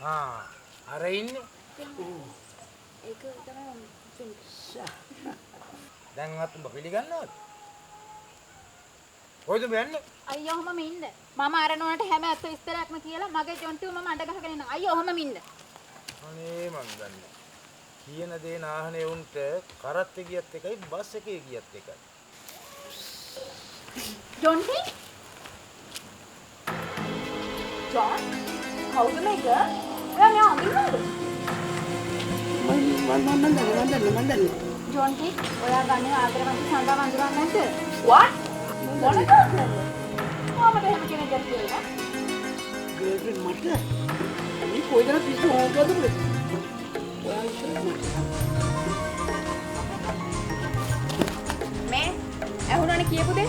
අර ඉන්නේ. ඒක තමයි දැන්වත් උඹ පිළිගන්නවද? කොයිද යන්නේ? අයියෝ ඔහොම මින්ද. මම අරනෝනට හැම ඇත්ත විස්තරයක්ම කියලා මගේ ජොන්ටිව මම අඬ ගහගෙන ඉන්නවා. අයියෝ ඔහොම මින්ද. අනේ මන් දන්නේ. කියන දේ නාහනේ උන්ට කරත් ගියත් එකයි බස් එකේ ගියත් එකයි. ජොන්ටි? ජොන්? කවුද මේක? ඔයා මෙයා අඳින්නද? මන් දන්නේ. ජොන්ටි, ඔයා ගන්නේ ආදරවන්ත සංගම අඳුරන්නේ නැද්ද? what? මොනකද? කොහමද එහෙම කෙනෙක් ගැන කියලා? ගර්ල්ෆ්‍රෙන්ඩ් මට මේ කොයිදර පිස්සු හොගවද බලන්න. මේ ඇහුණානේ කියපු දේ?